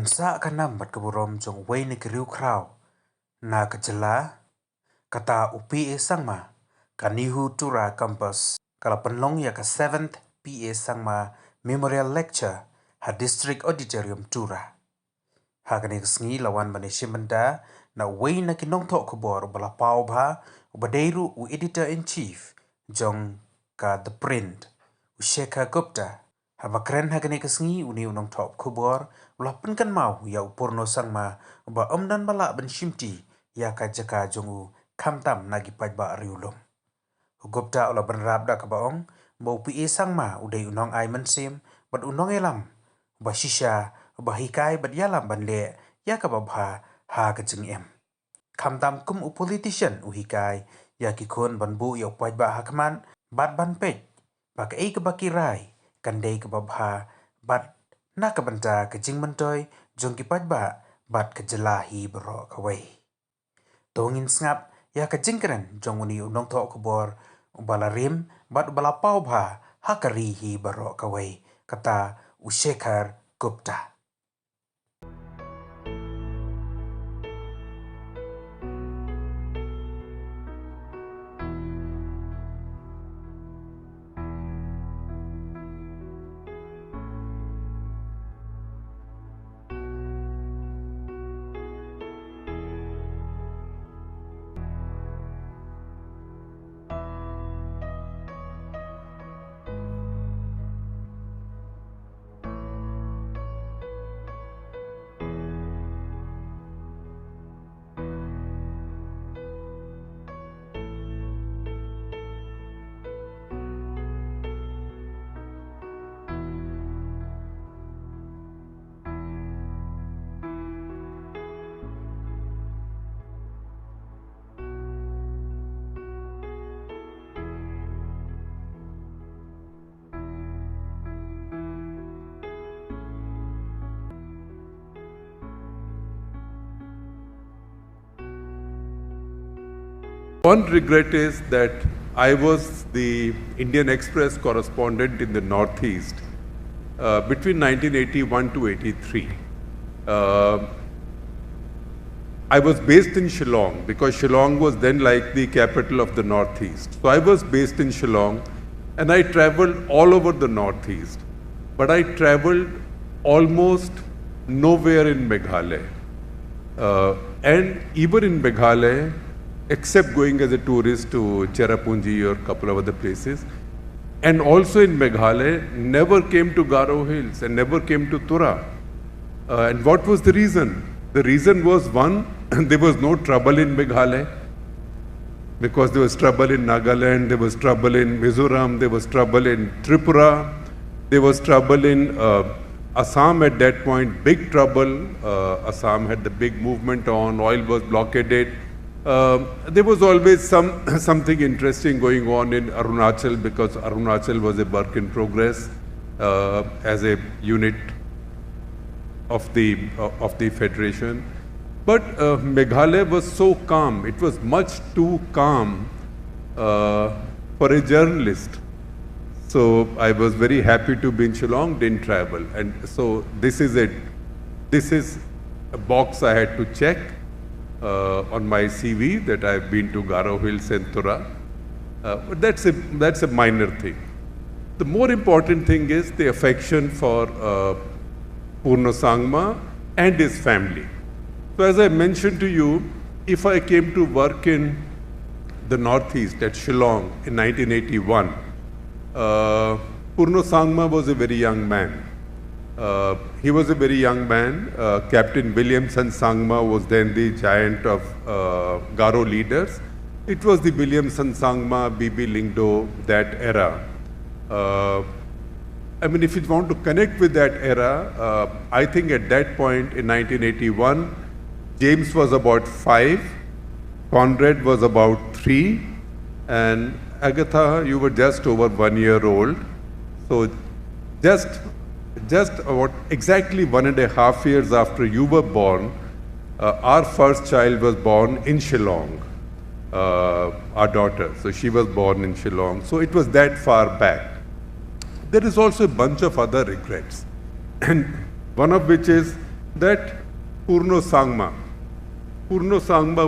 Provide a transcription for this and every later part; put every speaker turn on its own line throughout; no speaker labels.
sa kanam bat kaburom jong way ni kriu kraw na kajela kata PA Sangma kanihu tura campus kala penlong ya ka 7th PA Sangma Memorial Lecture ha District Auditorium tura ha kani sngi lawan bani shimanda na way na kinong to kubor bala pau bha ubadeiru u editor in chief jong ka the print u jaka Gupta habakren hagani kasngi uni unong top kubor ulapan kan mau ya upurno sangma ba omdan bala ban shimti ya ka jaka jongu kamtam nagi pajba riewlum Gupta ula ban rabda ka baong mau PA Sangma udai unong ai mansim bat Nongïalam ba shisha ba hikai bat yalam ban le ya ka babha ha ka em kamtam kum u politician u hikai ya ki khon ban bu ya pajba hakman bat ban pej ba ka ei ka bakirai kandai ke babha bat na ka banta ke jing mantoy jong ki pajba bat ke jelahi bero kawai tongin ngap ya ka jingkren jong uni unong to kubor bala rim bat bala pau bha hakari hi bero kawai kata Jaka Gupta.
One regret is that I was the Indian Express correspondent in the Northeast between 1981 to 83. I was based in Shillong because Shillong was then like the capital of the Northeast. So I was based in Shillong and I traveled all over the Northeast. But I traveled almost nowhere in Meghalaya. And even in Meghalaya, except going as a tourist to Cherrapunji or a couple of other places. And also in Meghalaya, never came to Garo Hills and never came to Tura. And what was the reason? The reason was one, there was no trouble in Meghalaya because there was trouble in Nagaland, there was trouble in Mizoram, there was trouble in Tripura, there was trouble in Assam at that point, big trouble. Assam had the big movement on, oil was blockaded. There was always something interesting going on in Arunachal because Arunachal was a work in progress as a unit of the federation. But Meghalaya was so calm. It was much too calm for a journalist. So I was very happy to be in Shillong, didn't travel. And so this is a box I had to check on my CV that I've been to Garo Hills and Tura. But that's a minor thing. The more important thing is the affection for PA Sangma and his family. So as I mentioned to you, if I came to work in the Northeast at Shillong in 1981, PA Sangma was a very young man. He was a very young man. Captain Williamson Sangma was then the giant of Garo leaders. It was the Williamson Sangma, Bibi Lingdo, that era. I mean, if you want to connect with that era, I think at that point in 1981, James was about 5, Conrad was about 3, and Agatha, you were just over 1 year old. So just about exactly 1.5 years after you were born, our first child was born in Shillong, our daughter. So she was born in Shillong. So it was that far back. There is also a bunch of other regrets. And one of which is that Purno Sangma,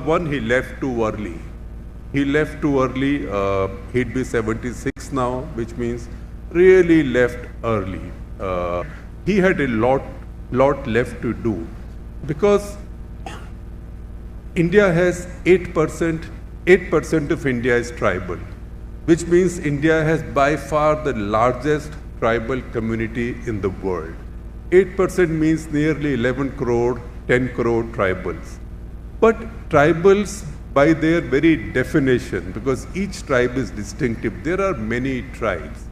one, he left too early. He left too early. He'd be 76 now, which means really left early. He had a lot left to do, because India has 8% of India is tribal, which means India has by far the largest tribal community in the world. 8% means nearly 11 crore, 10 crore tribals. But tribals, by their very definition, because each tribe is distinctive, there are many tribes.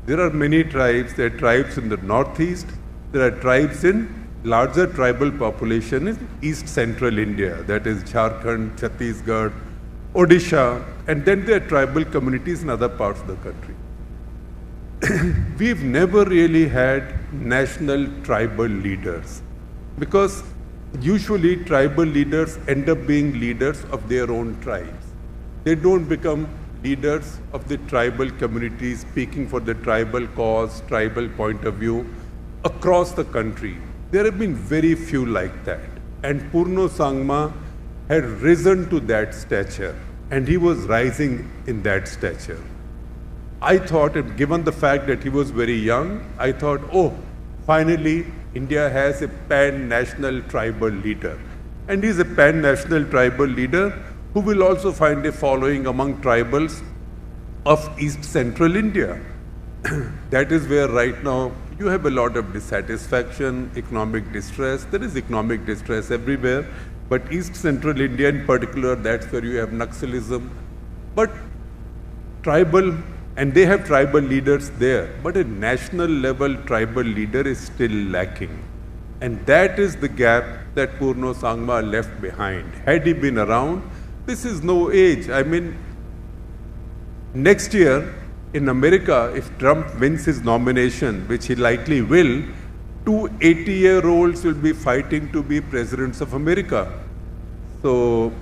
There are many tribes. There are tribes in the northeast. There are tribes in larger tribal population in east central India, that is Jharkhand, Chhattisgarh, Odisha, and then there are tribal communities in other parts of the country. We've never really had national tribal leaders, because usually tribal leaders end up being leaders of their own tribes. They don't become leaders of the tribal communities, speaking for the tribal cause, tribal point of view across the country. There have been very few like that. And Purno Sangma had risen to that stature, and he was rising in that stature. I thought, given the fact that he was very young, I thought, oh, finally India has a pan-national tribal leader. And he's a pan-national tribal leader who will also find a following among tribals of East Central India. That is where right now you have a lot of dissatisfaction, economic distress. There is economic distress everywhere, but East Central India in particular, that's where you have Naxalism. But tribal, and they have tribal leaders there, but a national level tribal leader is still lacking. And that is the gap that Purno Sangma left behind. Had he been around, this is no age. I mean, next year in America, if Trump wins his nomination, which he likely will, 2 80-year-olds will be fighting to be presidents of America. So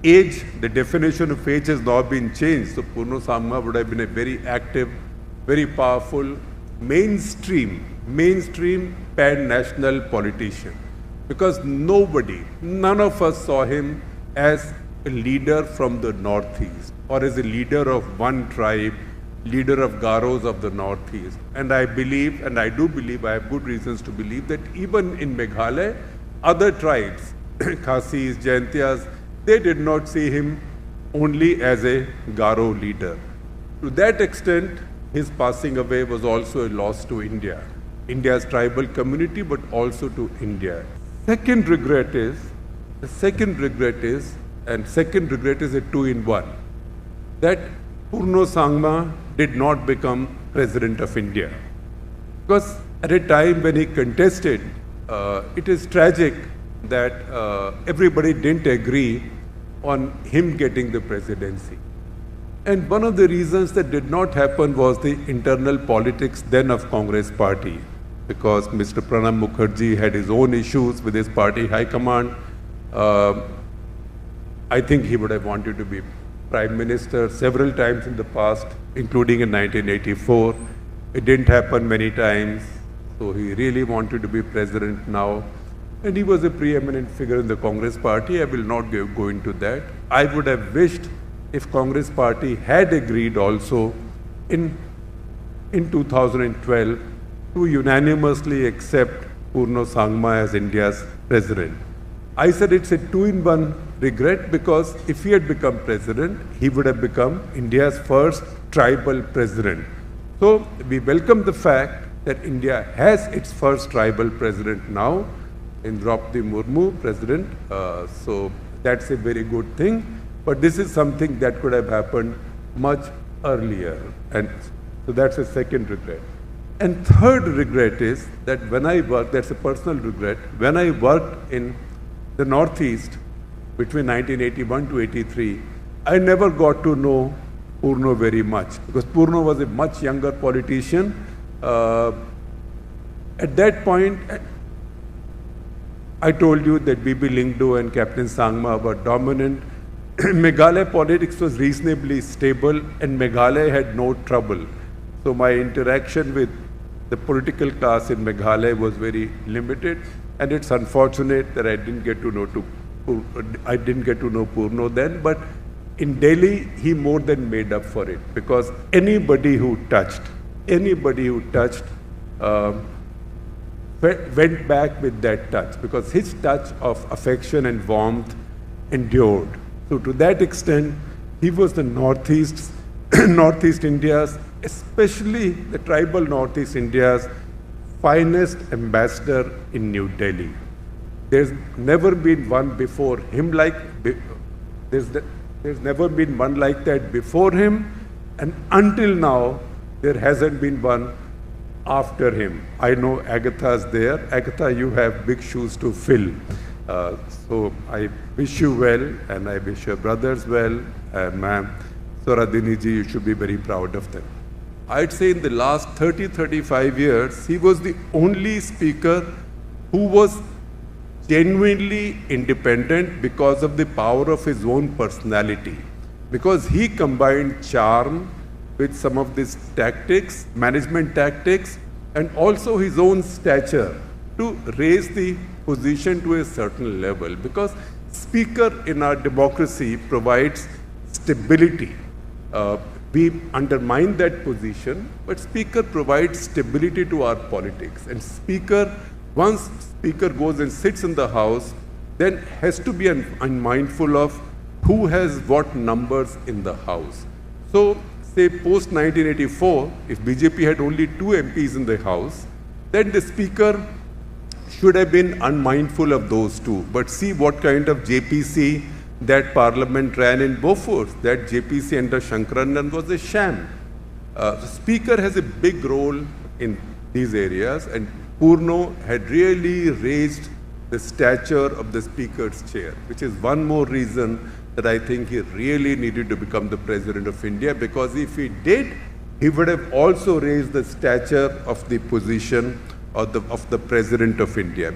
age, the definition of age has now been changed. So Purno Sangma would have been a very active, very powerful, mainstream pan-national politician. Because none of us saw him as a leader from the Northeast or as a leader of one tribe, leader of Garos of the Northeast. And I believe, and I do believe, I have good reasons to believe that even in Meghalaya, other tribes, Khasis, Jaintias, they did not see him only as a Garo leader. To that extent, his passing away was also a loss to India, India's tribal community, but also to India. Second regret is a two-in-one, that Purno Sangma did not become President of India. Because at a time when he contested, it is tragic that everybody didn't agree on him getting the presidency. And one of the reasons that did not happen was the internal politics then of Congress party, because Mr. Pranab Mukherjee had his own issues with his party high command. I think he would have wanted to be Prime Minister several times in the past, including in 1984. It didn't happen many times, so he really wanted to be president now. And he was a preeminent figure in the Congress party. I will not go into that. I would have wished if Congress party had agreed also in 2012 to unanimously accept Purno Sangma as India's president. I said it's a two-in-one regret, because if he had become president, he would have become India's first tribal president. So we welcome the fact that India has its first tribal president now, in Draupadi Murmu, president. So that's a very good thing. But this is something that could have happened much earlier. And so that's a second regret. And third regret is that when I worked, that's a personal regret, when I worked in the Northeast between 1981 to 83, I never got to know Purno very much, because Purno was a much younger politician. At that point, I told you that B.B. Lyngdoh and Captain Sangma were dominant. Meghalaya politics was reasonably stable, and Meghalaya had no trouble. So my interaction with the political class in Meghalaya was very limited. and it's unfortunate that I didn't get to know Purno then, but in Delhi, he more than made up for it, because anybody who touched, went back with that touch, because his touch of affection and warmth endured. So to that extent, he was the Northeast India's, especially the tribal Northeast India's finest ambassador in New Delhi. There's never been one before him there's never been one like that before him, and until now, there hasn't been one after him. I know Agatha's there. Agatha, you have big shoes to fill. So I wish you well, and I wish your brothers well. Ma'am, Swaradini ji, you should be very proud of them. I'd say in the last 30-35 years, he was the only speaker who was genuinely independent because of the power of his own personality. Because he combined charm with some of these tactics, management tactics, and also his own stature to raise the position to a certain level. Because speaker in our democracy provides stability. We undermine that position, but speaker provides stability to our politics. And once speaker goes and sits in the house, then has to be unmindful of who has what numbers in the house. So, say post 1984, if BJP had only 2 MPs in the house, then the speaker should have been unmindful of those 2. But see what kind of JPC that parliament ran in Beaufort. That JPC under Shankaranan was a sham. The speaker has a big role in these areas, and Purno had really raised the stature of the speaker's chair, which is one more reason that I think he really needed to become the President of India, because if he did, he would have also raised the stature of the position of the President of India.